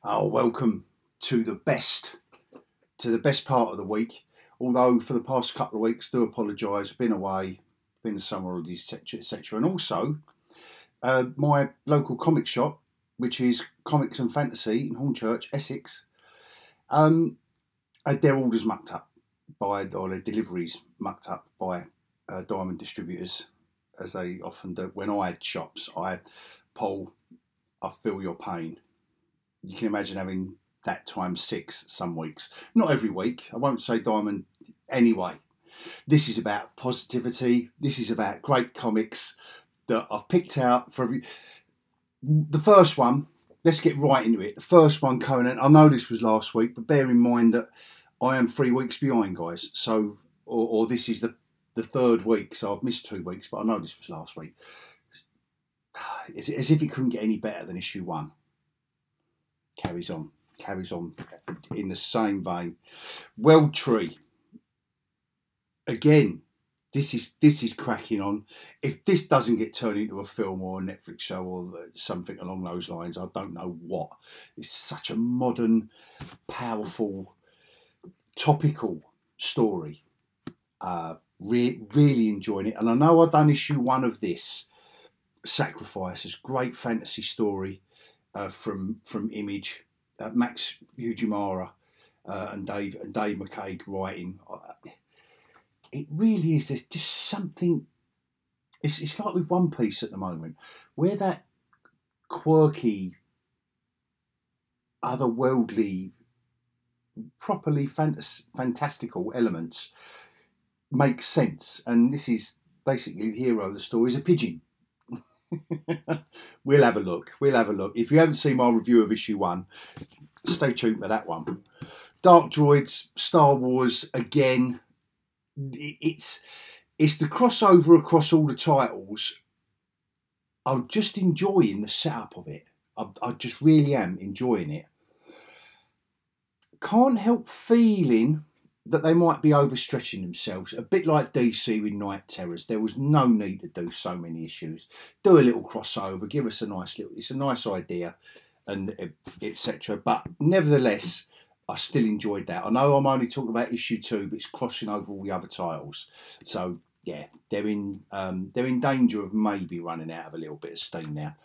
Oh, welcome to the best part of the week. Although for the past couple of weeks, do apologise. Been away, been in summer holidays, etc., etc. And also, my local comic shop, which is Comics and Fantasy in Hornchurch, Essex, had their orders mucked up or their deliveries mucked up by diamond distributors, as they often do. When I had shops, Paul, I feel your pain. You can imagine having that times 6 some weeks. Not every week. I won't say diamond anyway. This is about positivity. This is about great comics that I've picked out for every... The first one, let's get right into it. The first one, Conan. I know this was last week, but bear in mind that I am 3 weeks behind, guys. So, or this is the third week, so I've missed 2 weeks, but I know this was last week. It's as if it couldn't get any better than issue 1. Carries on in the same vein. Well Tree. Again, this is cracking on. If this doesn't get turned into a film or a Netflix show or something along those lines, I don't know what. It's such a modern, powerful, topical story. Really enjoying it. And I know I've done issue 1 of this, Sacrifices. Great fantasy story. From Image, Max Fujimura and Dave McCaig writing. It really is. There's just something. It's like with One Piece at the moment, where that quirky, otherworldly, properly fantastical elements make sense. And this is basically the hero of the story is a pigeon. We'll have a look. If you haven't seen my review of issue 1, stay tuned for that one. Dark Droids, Star Wars again. It's the crossover across all the titles. I'm just enjoying the setup of it. I just really am enjoying it. Can't help feeling that they might be overstretching themselves, a bit like DC with Night Terrors. There was no need to do so many issues. Do a little crossover, give us a nice little... It's a nice idea, and etc. But nevertheless, I still enjoyed that. I know I'm only talking about issue 2, but it's crossing over all the other titles. So yeah, they're in danger of maybe running out of a little bit of steam now.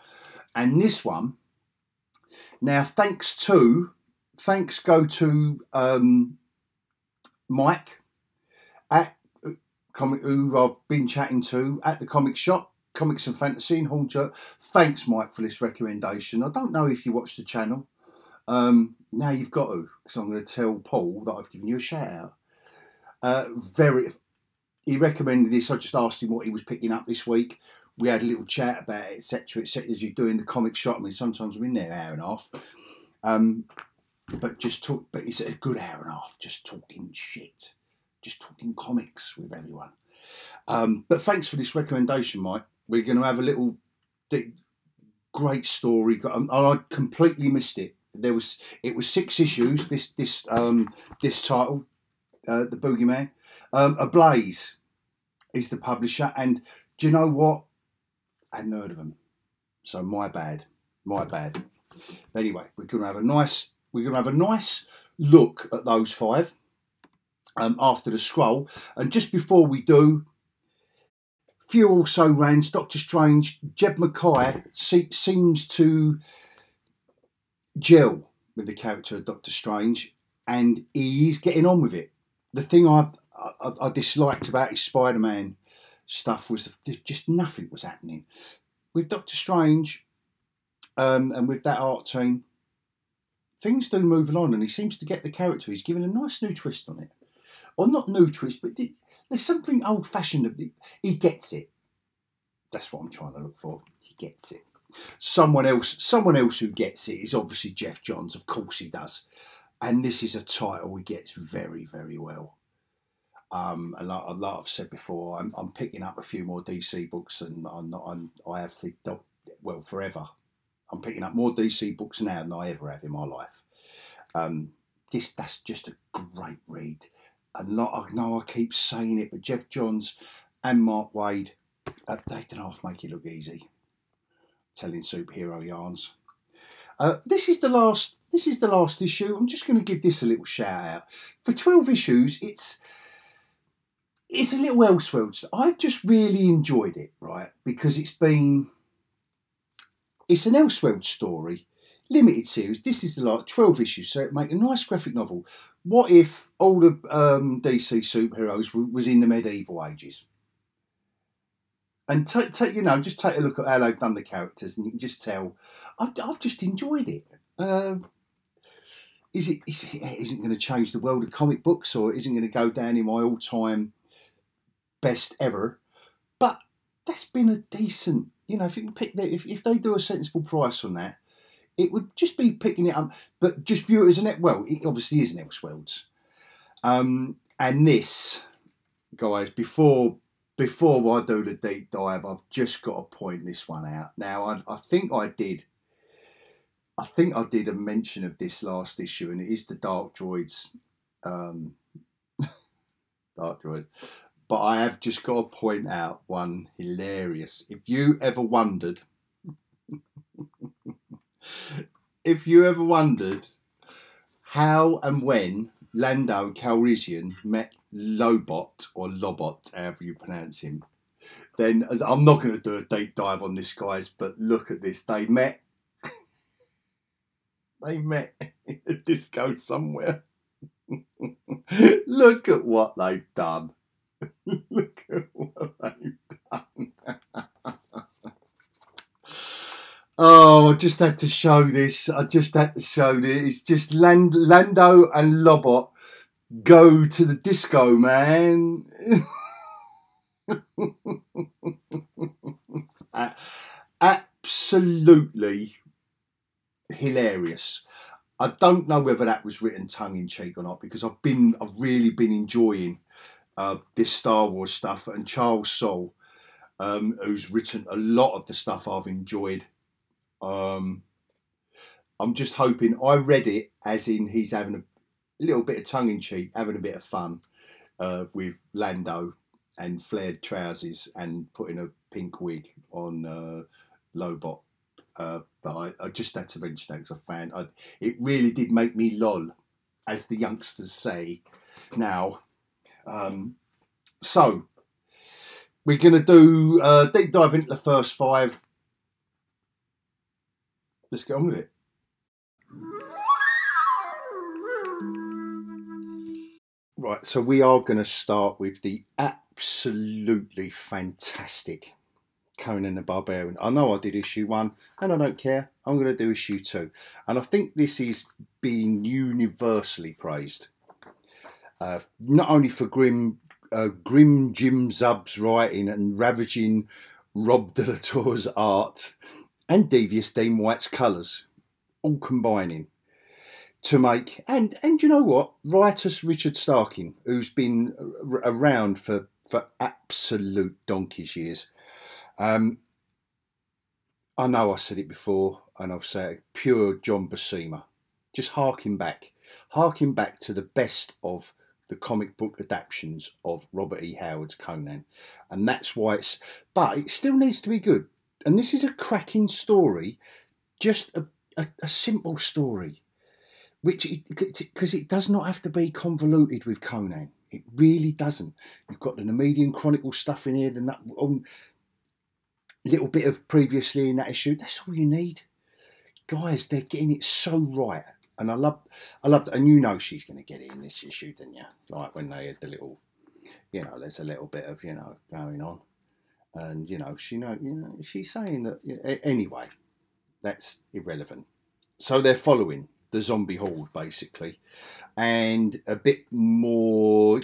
And this one, now thanks go to Mike at who I've been chatting to at the comic shop, Comics and Fantasy in Hornchurch. Thanks, Mike, for this recommendation. I don't know if you watch the channel. Now you've got to, because I'm going to tell Paul that I've given you a shout out. He recommended this. I just asked him what he was picking up this week. We had a little chat about it, etc., etc. As you do in the comic shop. I mean, sometimes we're in there an hour and a half. But it's a good hour and a half just talking shit, just talking comics with everyone. But thanks for this recommendation, Mike. We're going to have a little great story. I completely missed it. It was 6 issues. This title, The Boogeyman. Ablaze is the publisher, and do you know what? I hadn't heard of them, so my bad. Anyway, we're going to have a nice look at those 5 after the scroll. And just before we do, few also rans. Doctor Strange, Jed McKay seems to gel with the character of Doctor Strange, and he's getting on with it. The thing I disliked about his Spider-Man stuff was just nothing was happening. With Doctor Strange and with that art team, things do move along, and he seems to get the character. He's given a nice new twist on it. Or not new twist, but there's something old-fashioned. He gets it. That's what I'm trying to look for. He gets it. Someone else who gets it is obviously Jeff Johns. Of course he does. And this is a title he gets very, very well. And like I've said before, I'm picking up a few more DC books, and I have forever. I'm picking up more DC books now than I ever have in my life. That's just a great read. And I know I keep saying it, but Jeff Johns and Mark Waid, they don't half make it look easy. Telling superhero yarns. This is the last. This is the last issue. I'm just going to give this a little shout out. For 12 issues, it's a little Elseworlds. I've just really enjoyed it, right? Because it's an Elseworlds story, limited series. This is the last 12 issues, so it make a nice graphic novel. What if all the DC superheroes was in the medieval ages? And just take a look at how they've done the characters, and you can just tell. I've just enjoyed it. It isn't going to change the world of comic books, or it isn't going to go down in my all-time best ever, but that's been a decent. If you can pick that, if they do a sensible price on that, it would just be picking it up. But just view it as it obviously is an Elseworlds. And this, guys, before I do the deep dive, I've just got to point this one out. Now, I think I did a mention of this last issue, and it is the Dark Droids. Dark Droids. But I have just got to point out one hilarious. If you ever wondered how and when Lando Calrissian met Lobot, or Lobot, however you pronounce him, then I'm not going to do a deep dive on this, guys, but look at this. They met in a disco somewhere. Look at what they've done. Look at what they've done. Oh, I just had to show this. It's just Lando and Lobot go to the disco, man. Absolutely hilarious. I don't know whether that was written tongue-in-cheek or not, because I've really been enjoying this Star Wars stuff, and Charles Soule, who's written a lot of the stuff I've enjoyed. I'm just hoping. I read it as in he's having a little bit of tongue-in-cheek, having a bit of fun with Lando and flared trousers and putting a pink wig on Lobot. But I just had to mention that because I found it really did make me lol, as the youngsters say now. So we're going to do deep dive into the first 5. Let's get on with it. Right, so we are going to start with the absolutely fantastic Conan the Barbarian. I know I did issue 1 and I don't care. I'm going to do issue 2. And I think this is being universally praised. Not only for grim Jim Zub's writing and ravaging Rob de la Torre's art and devious Dean White's colours, all combining to make, and you know what, writer Richard Starking, who's been around for absolute donkey's years. I know I said it before, and I'll say it, pure John Buscema. Just harking back to the best of the comic book adaptions of Robert E. Howard's Conan, and that's why but it still needs to be good. And this is a cracking story, just a simple story, because it does not have to be convoluted with Conan. It really doesn't. You've got the Nemedian Chronicle stuff in here, the little bit of previously in that issue. That's all you need, guys. They're getting it so right, and I love that. And you know she's going to get it in this issue, didn't you? Like when they had the little, there's a little bit of going on. And she's saying that anyway. That's irrelevant. So they're following the zombie horde basically, and a bit more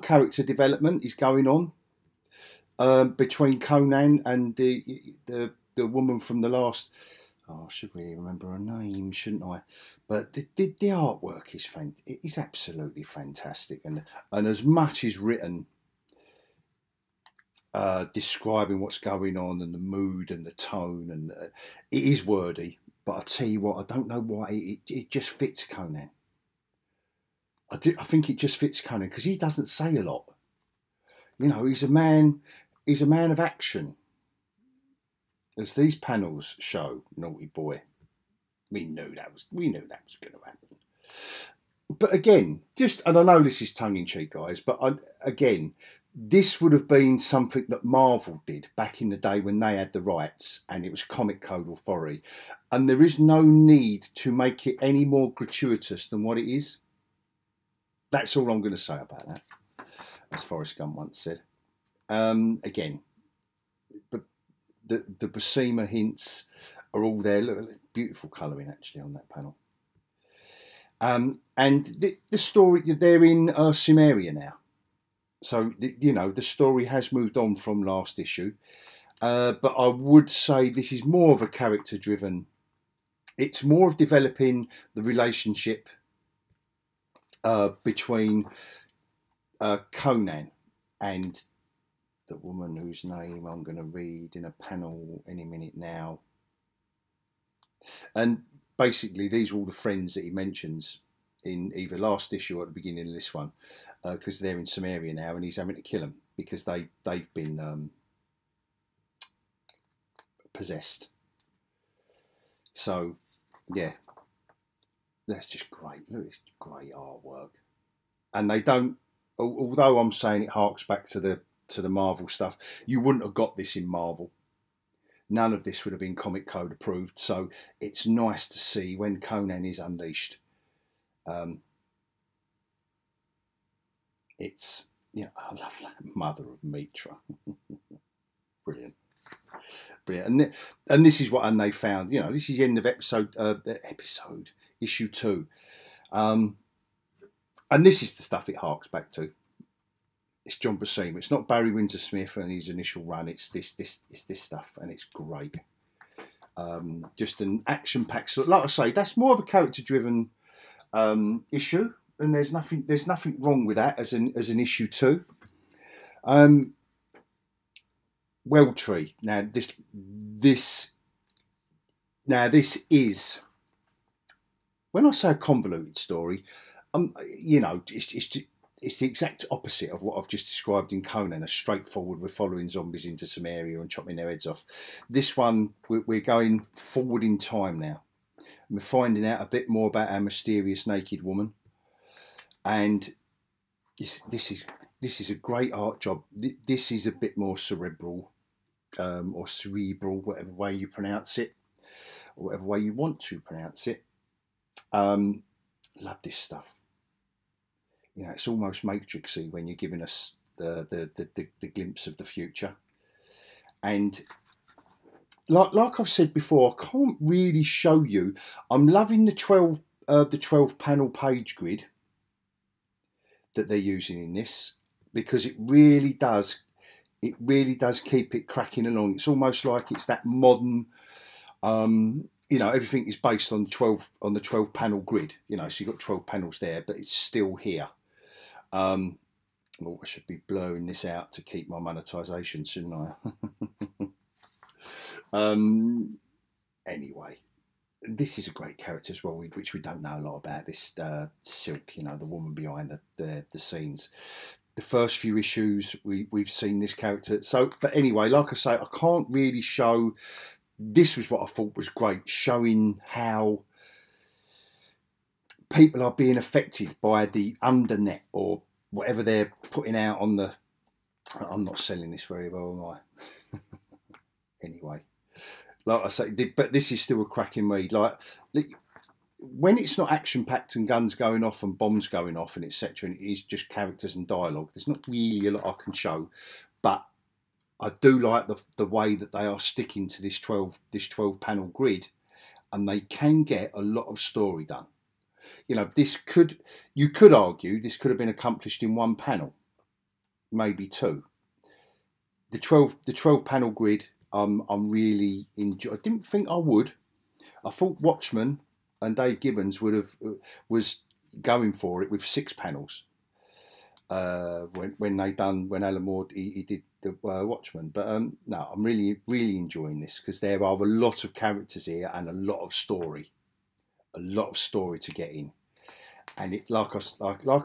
character development is going on between Conan and the woman from the last. Oh, I should really remember her name, shouldn't I? But the artwork is absolutely fantastic, and as much is written. Describing what's going on and the mood and the tone, and it is wordy, but I tell you what, I don't know why it just fits Conan. I think it just fits Conan because he doesn't say a lot. He's a man of action, as these panels show. Naughty boy. We knew that was going to happen. But again, and I know this is tongue in cheek, guys, but again, this would have been something that Marvel did back in the day when they had the rights, and it was Comic Code Authority, and there is no need to make it any more gratuitous than what it is. That's all I'm going to say about that, as Forrest Gump once said. Again, but the Buscema hints are all there. Look, beautiful colouring actually on that panel. And the story, they're in Cimmeria now. So, you know, the story has moved on from last issue. But I would say this is more of a character-driven. It's more of developing the relationship between Conan and the woman whose name I'm going to read in a panel any minute now. And basically, these are all the friends that he mentions in either last issue or at the beginning of this one, because they're in Cimmeria now, and he's having to kill them because they've been possessed. So, yeah, that's just great. Look, it's great artwork, and they don't. Although I'm saying it harks back to the Marvel stuff, you wouldn't have got this in Marvel. None of this would have been Comic Code approved, so it's nice to see when Conan is unleashed. It's, yeah, I love that. Mother of Mitra. Brilliant. Brilliant. And this is what, and they found, you know, this is the end of issue 2. And this is the stuff it harks back to. It's John Buscema. It's not Barry Windsor Smith and his initial run. It's this stuff, and it's great. Just an action-packed. So, like I say, that's more of a character-driven issue, and there's nothing wrong with that as an issue 2. Tree. Now this is, when I say a convoluted story, you know, it's the exact opposite of what I've just described in Conan, a straightforward, we're following zombies into some area and chopping their heads off. This one, we're going forward in time now. We're finding out a bit more about our mysterious naked woman. And this is a great art job. This is a bit more cerebral, or cerebral, whatever way you pronounce it, or whatever way you want to pronounce it. Love this stuff. You know, it's almost Matrixy when you're giving us the glimpse of the future. And like I've said before, I can't really show you. I'm loving the 12 panel page grid that they're using in this, because it really does keep it cracking along. It's almost like it's that modern, you know, everything is based on the 12 panel grid, you know, so you've got 12 panels there, but it's still here. Oh, I should be blurring this out to keep my monetization, shouldn't I? Anyway, this is a great character as well, which we don't know a lot about. This Silk, you know, the woman behind the scenes. The first few issues we've seen this character. So, but anyway, like I say, I can't really show. This was what I thought was great, showing how people are being affected by the undernet or whatever they're putting out on the. I'm not selling this very well, am I? Anyway, like I say, but this is still a cracking read. Like when it's not action packed and guns going off and bombs going off and etc., and it is just characters and dialogue, there's not really a lot I can show. But I do like the way that they are sticking to this 12 panel grid, and they can get a lot of story done. You know, you could argue this could have been accomplished in one panel, maybe 2. The 12 panel grid, I'm really enjoy. I didn't think I would. I thought Watchmen and Dave Gibbons was going for it with 6 panels. When Alan Moore he did the Watchmen, but no, I'm really enjoying this, because there are a lot of characters here and a lot of story to get in. And it, like I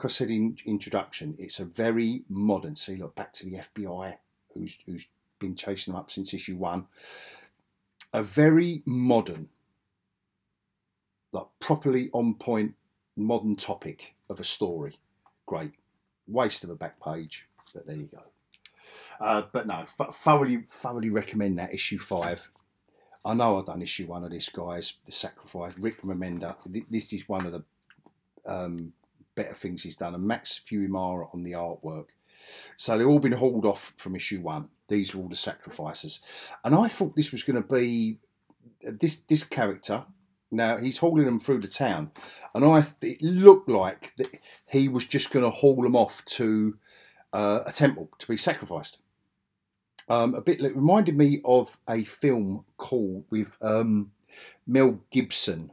said in introduction, it's a very modern. See, look, back to the FBI, who's been chasing them up since issue 1. A very modern like properly on point, modern topic of a story. Great. Waste of a back page, but there you go. But no, thoroughly recommend that issue 5. I know I've done issue 1 of this, guys. The Sacrifice. Rick Remender. This is one of the better things he's done. And Max Fuimara on the artwork. So they've all been hauled off from issue 1. These are all the Sacrifices. And I thought this was going to be this character. Now, he's hauling them through the town. And it looked like that he was just going to haul them off to a temple to be sacrificed. It reminded me of a film called with Mel Gibson.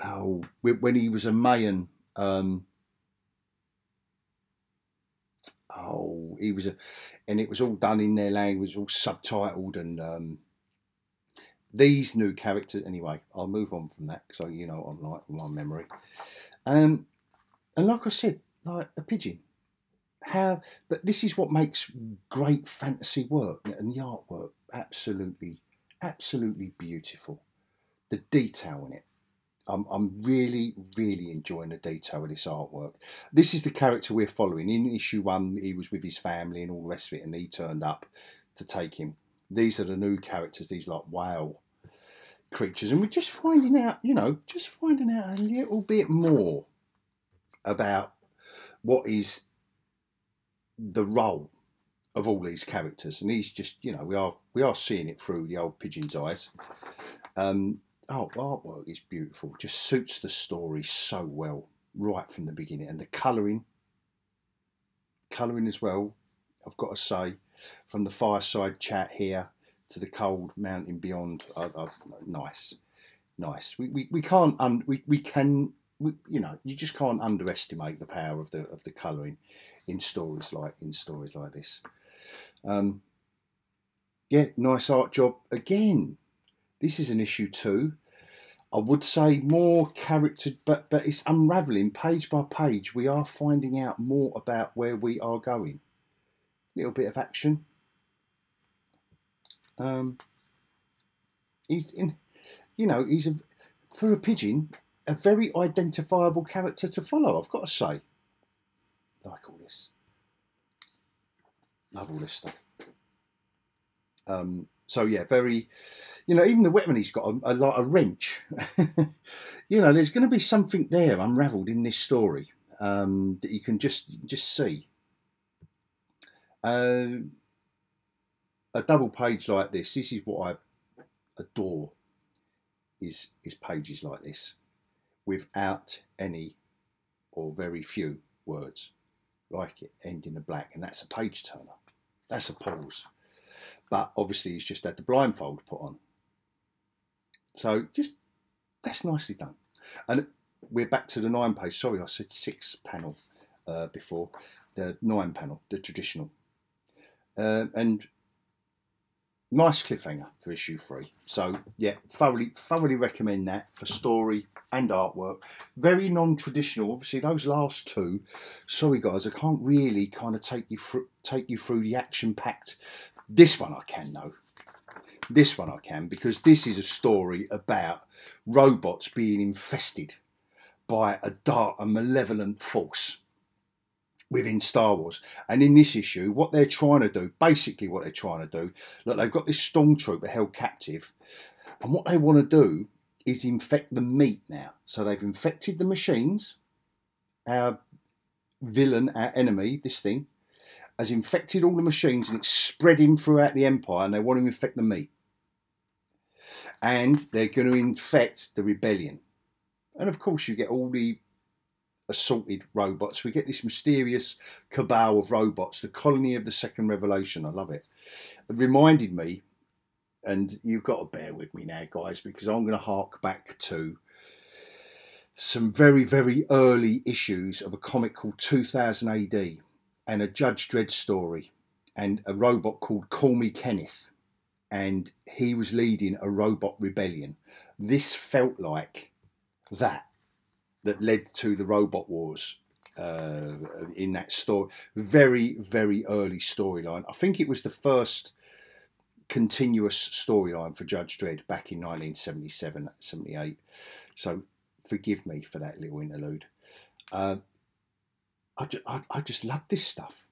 Oh, when he was a Mayan. And it was all done in their language, all subtitled, and these new characters. Anyway, I'll move on from that because you know what I'm like with my memory. And like I said, like a pigeon. But this is what makes great fantasy work, and the artwork absolutely beautiful. The detail in it. I'm really enjoying the detail of this artwork. This is the character we're following. In issue 1, he was with his family and all the rest of it, and he turned up to take him. These are the new characters, these like whale creatures. And we're just finding out, a little bit more about what is the role of all these characters. And he's just, we are seeing it through the old pigeon's eyes. Artwork is beautiful. Just suits the story so well right from the beginning. And the colouring as well, I've got to say, from the fireside chat here to the cold mountain beyond, nice. We can't, you just can't underestimate the power of the colouring in stories like this. Yeah, nice art job again. This is an issue 2. I would say more character, but it's unravelling page by page. We are finding out more about where we are going. Little bit of action. He's for a pigeon, a very identifiable character to follow. I've got to say, like all this, love all this stuff. So yeah, very, even the weapon he's got a wrench. There's going to be something there unravelled in this story that you can just see. A double page like this. This is what I adore. Is pages like this, without any or very few words, like it, end in a black, and that's a page turner. That's a pause. But obviously he's just had the blindfold put on. So that's nicely done. And we're back to the 9 page. Sorry, I said 6 panel before. The 9 panel, the traditional. And nice cliffhanger for issue 3. So yeah, thoroughly recommend that for story and artwork. Very non-traditional. Obviously those last 2, sorry guys, I can't really kind of take you through the action-packed. This one I can though. This one I can, because this is a story about robots being infested by a dark and malevolent force within Star Wars. And in this issue, what they're trying to do, look, they've got this stormtrooper held captive, and what they want to do is infect the meat now. So they've infected the machines. Our villain, our enemy, this thing, has infected all the machines, and it's spreading throughout the Empire, and they want to infect the meat. And they're going to infect the rebellion. And of course you get all the assaulted robots. We get this mysterious cabal of robots, the colony of the second revelation. I love it. It reminded me, and you've got to bear with me now, guys, because I'm going to hark back to some very early issues of a comic called 2000 AD and a Judge Dredd story and a robot called Call Me Kenneth, and he was leading a robot rebellion. This felt like that led to the Robot Wars in that story. Very early storyline. I think it was the first continuous storyline for Judge Dredd back in 1977, 78. So forgive me for that little interlude. I just love this stuff.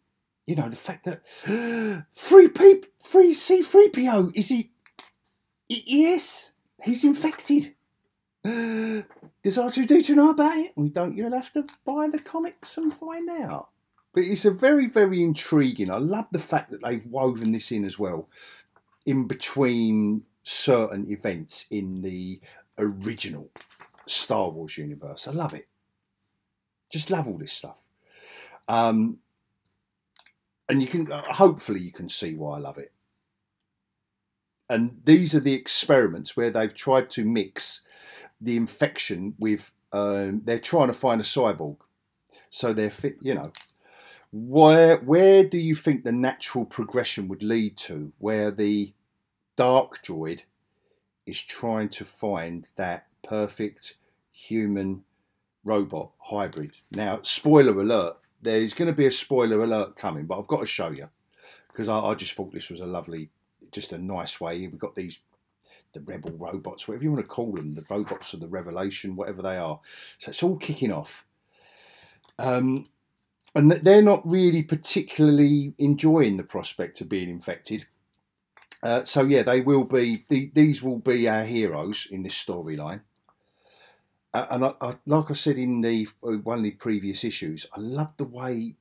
You know, the fact that C3PO, is he? Yes, he's infected. Does R2D2 know about it? We don't. You'll have to buy the comics and find out. But it's a very, very intriguing. I love the fact that they've woven this in as well, in between certain events in the original Star Wars universe. I love it. Just love all this stuff. And you can, hopefully you can see why I love it. And these are the experiments where they've tried to mix the infection with, they're trying to find a cyborg. So they're fit, you know. Where do you think the natural progression would lead to, where the dark droid is trying to find that perfect human robot hybrid? Now, spoiler alert, there's going to be a spoiler alert coming, but I've got to show you, because I just thought this was a lovely, just a nice way. We've got these, the rebel robots, whatever you want to call them, the robots of the Revelation, whatever they are. So it's all kicking off. And they're not really particularly enjoying the prospect of being infected. So yeah, they will be, these will be our heroes in this storyline. And like I said in one of the previous issues, I love the way,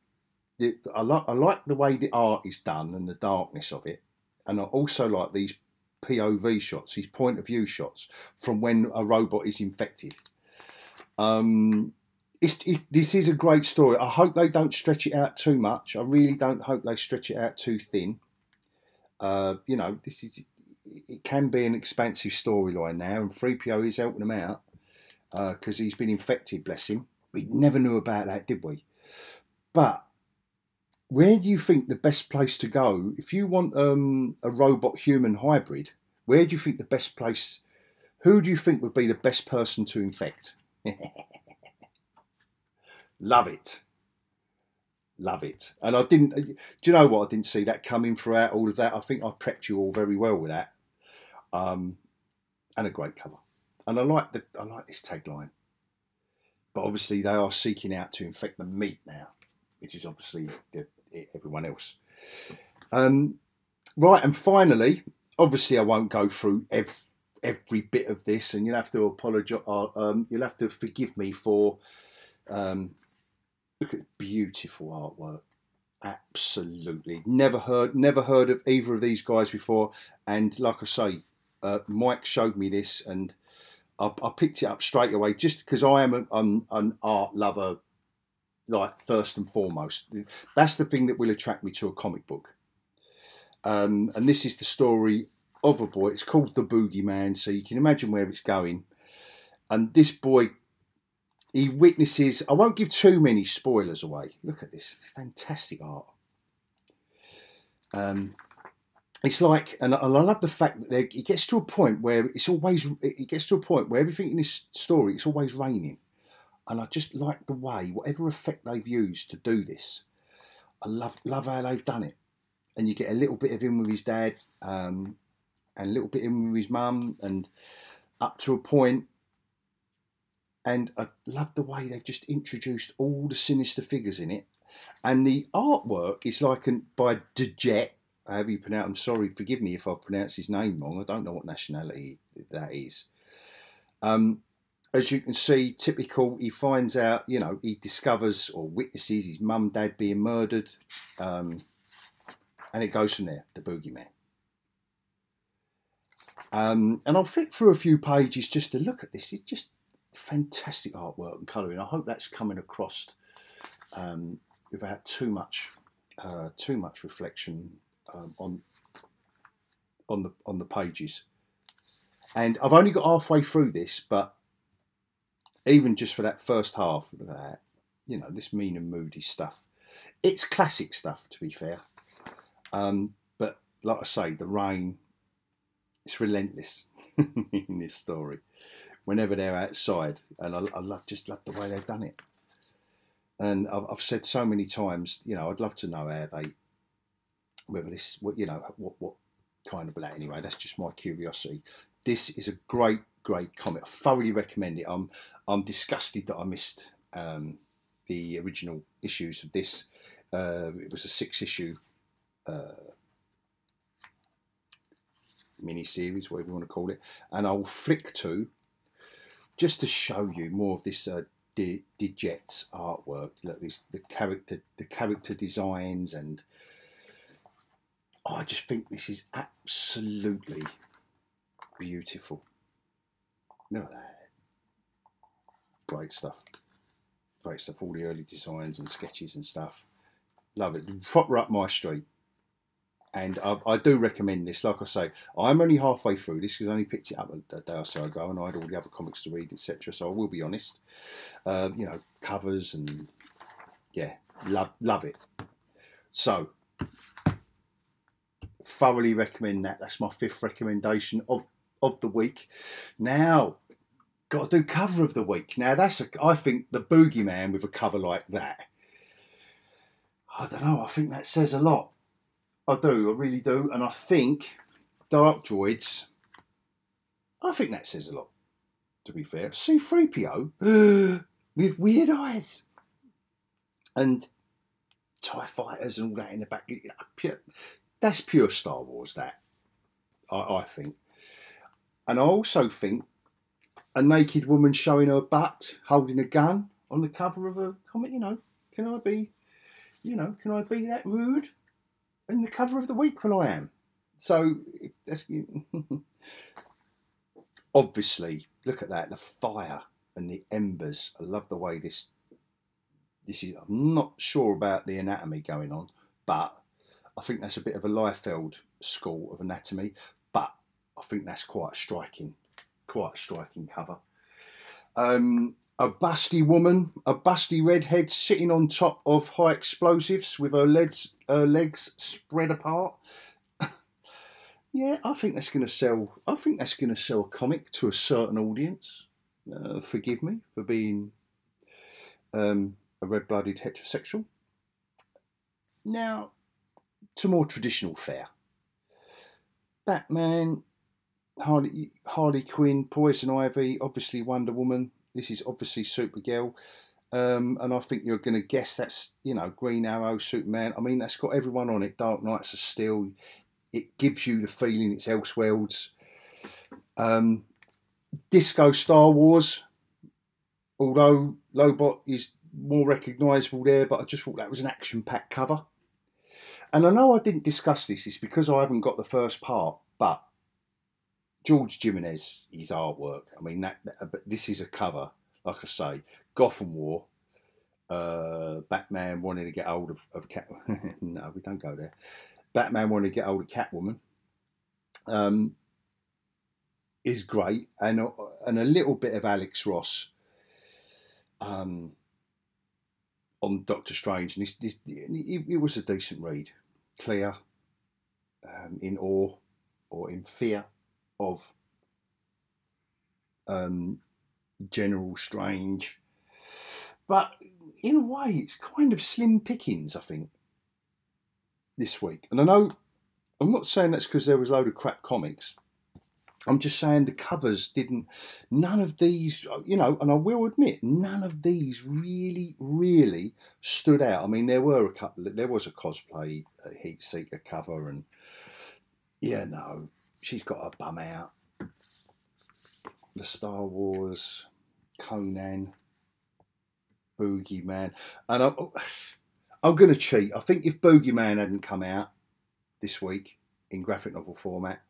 I like the way the art is done and the darkness of it. And I also like these POV shots, these point of view shots from when a robot is infected. This is a great story. I hope they don't stretch it out too much. I really don't hope they stretch it out too thin. You know, it can be an expansive storyline now, and 3PO is helping them out because he's been infected, bless him. We never knew about that, did we? But where do you think the best place to go if you want a robot-human hybrid? Where do you think the best place? Who do you think would be the best person to infect? Love it. Love it. And I didn't, do you know what? I didn't see that coming throughout all of that. I think I prepped you all very well with that. And a great cover. And I like this tagline. But obviously they are seeking out to infect the meat now, which is obviously everyone else. Right, and finally, obviously I won't go through every bit of this, and you'll have to apologise. You'll have to forgive me for. Look at beautiful artwork. Absolutely. Never heard of either of these guys before. And like I say, Mike showed me this and I picked it up straight away just because I am an art lover, like first and foremost. That's the thing that will attract me to a comic book. And this is the story of a boy. It's called The Boogeyman, so you can imagine where it's going. And this boy, he witnesses, I won't give too many spoilers away. Look at this, fantastic art. It's like, and I love the fact that it gets to a point where it gets to a point where everything in this story, it's always raining. And I just like the way, whatever effect they've used to do this, I love how they've done it. And you get a little bit of him with his dad, and a little bit in with his mum, and up to a point. And I love the way they've just introduced all the sinister figures in it. And the artwork is like by Dejet, however you pronounce. I'm sorry, forgive me if I pronounce his name wrong. I don't know what nationality that is. As you can see, typical, he finds out, you know, he discovers or witnesses his mum, dad being murdered. And it goes from there, the Boogeyman. And I'll flick through a few pages just to look at this. It's just fantastic artwork and colouring. I hope that's coming across without too much reflection on the pages. And I've only got halfway through this, but even just for that first half, look at that, you know, this mean and moody stuff. It's classic stuff, to be fair. But like I say, the rain, it's relentless in this story. Whenever they're outside, and I just love the way they've done it. And I've said so many times, you know, I'd love to know how they, whether this, you know, what kind of that anyway. That's just my curiosity. This is a great comic. I thoroughly recommend it. I'm disgusted that I missed the original issues of this. It was a 6-issue mini-series, whatever you want to call it, and I'll flick to, just to show you more of this Dijet's artwork. Look, the character designs, and I just think this is absolutely beautiful. Look at that. Great stuff. Great stuff. All the early designs and sketches and stuff. Love it. Proper up my street. And I do recommend this. Like I say, I'm only halfway through this because I only picked it up a day or so ago, and I had all the other comics to read, etc. So I will be honest. You know, covers and yeah, love it. So thoroughly recommend that. That's my 5th recommendation of the week. Now, got to do cover of the week. Now I think the Boogeyman with a cover like that, I don't know, I think that says a lot. I do, I really do. And I think Dark Droids, I think that says a lot, to be fair. C-3PO with weird eyes and TIE fighters and all that in the back. You know, that's pure Star Wars, that, I think. And I also think a naked woman showing her butt, holding a gun on the cover of a comic, you know, can I be that rude? In the cover of the week? Well, I am. So, that's, obviously, look at that, the fire and the embers. I love the way this is. I'm not sure about the anatomy going on, but I think that's a bit of a Liefeld school of anatomy. But I think that's quite a striking cover. A busty woman, a busty redhead sitting on top of high explosives with her legs spread apart. Yeah, I think that's going to sell. I think that's going to sell a comic to a certain audience. Forgive me for being a red-blooded heterosexual. Now, to more traditional fare. Batman, Harley Quinn, Poison Ivy, obviously Wonder Woman. This is obviously Supergirl, and I think you're going to guess that's, you know, Green Arrow, Superman. I mean, that's got everyone on it. Dark Knights of Steel. It gives you the feeling it's Elseworlds. Disco Star Wars, although Lobot is more recognisable there, but I just thought that was an action-packed cover. And I know I didn't discuss this. It's because I haven't got the first part, but George Jimenez, his artwork. I mean, but this is a cover, like I say, Gotham War, Batman wanting to get hold of Cat. No, we don't go there. Batman wanting to get hold of Catwoman is great, and a little bit of Alex Ross on Doctor Strange, and it was a decent read. Clear, in awe or in fear of General Strange, but in a way it's kind of slim pickings, I think, this week. And I know I'm not saying that's because there was a load of crap comics. I'm just saying the covers didn't, none of these, you know, and I will admit, none of these really stood out. I mean, there were a couple, there was a cosplay Heat Seeker cover, and yeah, no, she's got her bum out. The Star Wars, Conan, Boogeyman. And I'm going to cheat. I think if Boogeyman hadn't come out this week in graphic novel format,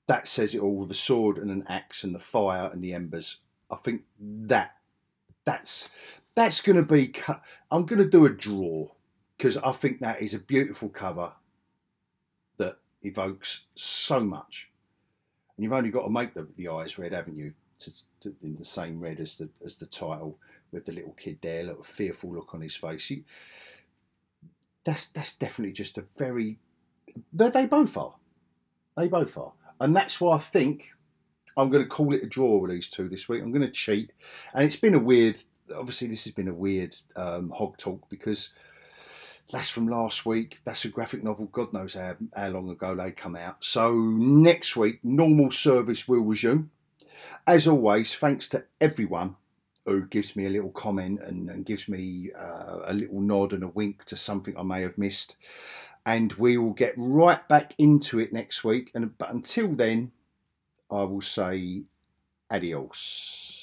that says it all, with a sword and an axe and the fire and the embers. I think that's going to be... I'm going to do a draw, because I think that is a beautiful cover that evokes so much. And you've only got to make the eyes red, haven't you? In the same red as the title, with the little kid there, a little fearful look on his face. That's definitely just a very... They both are. They both are. And that's why I think I'm going to call it a draw with these two this week. I'm going to cheat. And it's been a weird... Obviously, this has been a weird hog talk, because That's from last week. That's a graphic novel. God knows how long ago they come out. So next week, normal service will resume. As always, thanks to everyone who gives me a little comment and gives me a little nod and a wink to something I may have missed. And we will get right back into it next week. But until then, I will say adios.